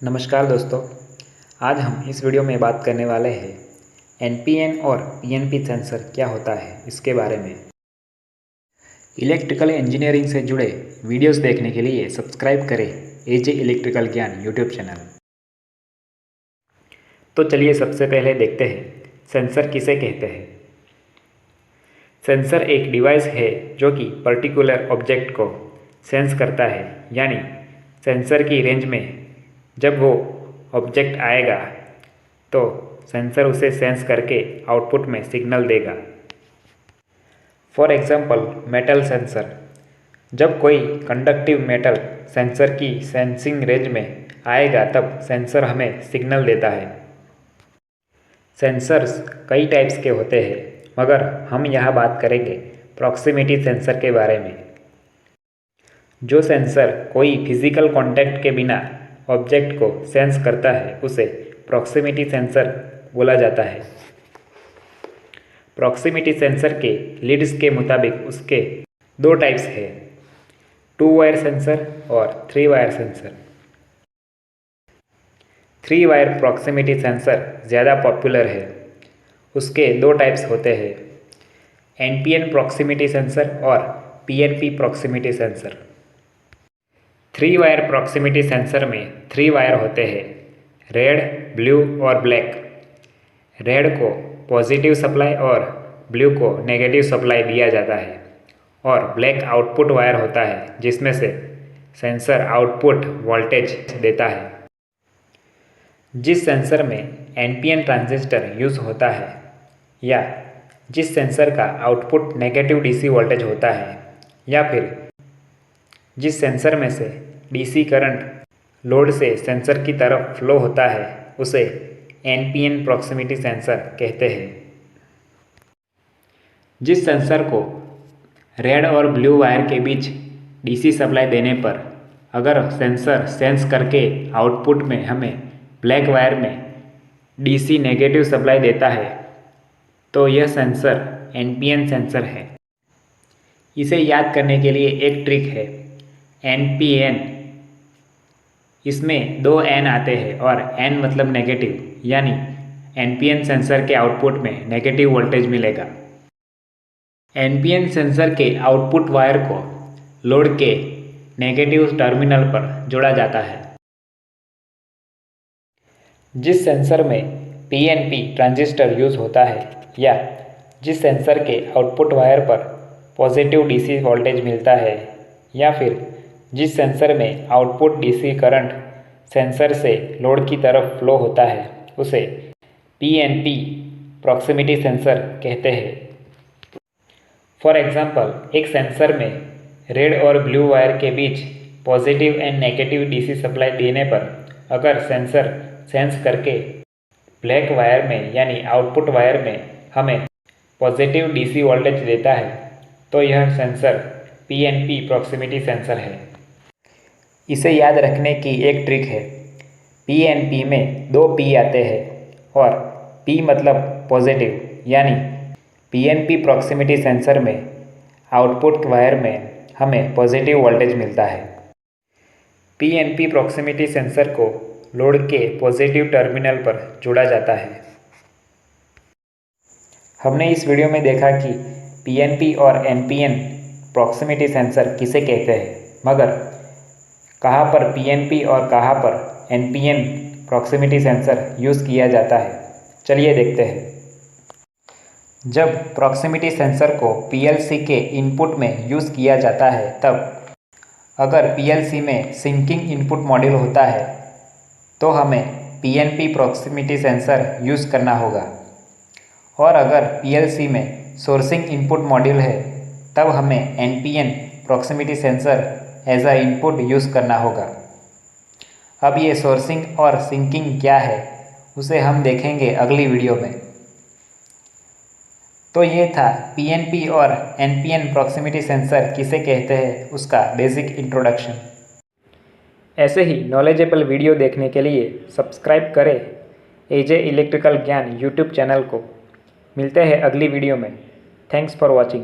नमस्कार दोस्तों, आज हम इस वीडियो में बात करने वाले हैं एनपीएन और पीएनपी सेंसर क्या होता है इसके बारे में। इलेक्ट्रिकल इंजीनियरिंग से जुड़े वीडियोस देखने के लिए सब्सक्राइब करें एजे इलेक्ट्रिकल ज्ञान यूट्यूब चैनल। तो चलिए सबसे पहले देखते हैं सेंसर किसे कहते हैं। सेंसर एक डिवाइस है जो कि पर्टिकुलर ऑब्जेक्ट को सेंस करता है, यानी सेंसर की रेंज में जब वो ऑब्जेक्ट आएगा तो सेंसर उसे सेंस करके आउटपुट में सिग्नल देगा। फॉर एग्जांपल मेटल सेंसर, जब कोई कंडक्टिव मेटल सेंसर की सेंसिंग रेंज में आएगा तब सेंसर हमें सिग्नल देता है। सेंसर्स कई टाइप्स के होते हैं, मगर हम यहाँ बात करेंगे प्रॉक्सिमिटी सेंसर के बारे में। जो सेंसर कोई फिजिकल कांटेक्ट के बिना ऑब्जेक्ट को सेंस करता है उसे प्रॉक्सिमिटी सेंसर बोला जाता है। प्रॉक्सिमिटी सेंसर के लीड्स के मुताबिक उसके दो टाइप्स हैं, 2 वायर सेंसर और 3 wire sensor. 3 wire proximity sensor ज़्यादा पॉपुलर है। उसके दो टाइप्स होते हैं, एनपीएन प्रॉक्सिमिटी सेंसर और PNP proximity sensor. 3 wire proximity sensor में 3 वायर होते हैं, रेड, ब्लू और ब्लैक। रेड को पॉजिटिव सप्लाई और ब्लू को नेगेटिव सप्लाई दिया जाता है, और ब्लैक आउटपुट वायर होता है जिसमें से सेंसर आउटपुट वोल्टेज देता है। जिस सेंसर में एनपीएन ट्रांजिस्टर यूज़ होता है या जिस सेंसर का आउटपुट नेगेटिव डीसी वोल्टेज होता है, या फिर जिस सेंसर में से डीसी करंट लोड से सेंसर की तरफ फ्लो होता है उसे एनपीएन प्रॉक्सिमिटी सेंसर कहते हैं। जिस सेंसर को रेड और ब्लू वायर के बीच डीसी सप्लाई देने पर अगर सेंसर सेंस करके आउटपुट में हमें ब्लैक वायर में डीसी नेगेटिव सप्लाई देता है तो यह सेंसर एनपीएन सेंसर है। इसे याद करने के लिए एक ट्रिक है, एनपीएन। इसमें 2 एन आते हैं और एन मतलब नेगेटिव, यानी एनपीएन सेंसर के आउटपुट में नेगेटिव वोल्टेज मिलेगा। एनपीएन सेंसर के आउटपुट वायर को लोड के नेगेटिव टर्मिनल पर जोड़ा जाता है। जिस सेंसर में पीएनपी ट्रांजिस्टर यूज होता है या जिस सेंसर के आउटपुट वायर पर पॉजिटिव डीसी वोल्टेज मिलता है, या फिर जिस सेंसर में आउटपुट डीसी करंट सेंसर से लोड की तरफ फ्लो होता है उसे पीएनपी प्रॉक्सिमिटी सेंसर कहते हैं। फॉर एग्जांपल, एक सेंसर में रेड और ब्लू वायर के बीच positive and negative DC supply देने पर अगर सेंसर सेंस करके ब्लैक वायर में यानी आउटपुट वायर में हमें पॉजिटिव डीसी वोल्टेज देता है तो यह सेंसर पीएनपी प्रॉक्सिमिटी सेंसर है। इसे याद रखने की एक ट्रिक है, पीएनपी में 2 पी आते हैं और पी मतलब पॉजिटिव, यानी पीएनपी प्रॉक्सिमिटी सेंसर में आउटपुट वायर में हमें पॉजिटिव वोल्टेज मिलता है। पीएनपी प्रॉक्सिमिटी सेंसर को लोड के पॉजिटिव टर्मिनल पर जोड़ा जाता है। हमने इस वीडियो में देखा कि पीएनपी और एनपीएन प्रॉक्सिमिटी सेंसर किसे कहते हैं, मगर कहाँ पर पीएनपी और कहाँ पर एनपीएन प्रॉक्सिमिटी सेंसर यूज़ किया जाता है, चलिए देखते हैं। जब प्रॉक्सिमिटी सेंसर को पीएलसी के इनपुट में यूज़ किया जाता है तब अगर पीएलसी में सिंकिंग इनपुट मॉड्यूल होता है तो हमें पीएनपी प्रॉक्सिमिटी सेंसर यूज़ करना होगा, और अगर पीएलसी में सोर्सिंग इनपुट मॉड्यूल है तब हमें NPN proximity sensor as a input use करना होगा। अब ये सोर्सिंग और सिंकिंग क्या है उसे हम देखेंगे अगली वीडियो में। तो ये था पीएनपी और एनपीएन प्रॉक्सिमिटी सेंसर किसे कहते हैं उसका बेसिक इंट्रोडक्शन। ऐसे ही नॉलेजेबल वीडियो देखने के लिए सब्सक्राइब करें एजे इलेक्ट्रिकल ज्ञान यूट्यूब चैनल को। मिलते हैं अगली वीडियो में। Thanks for watching.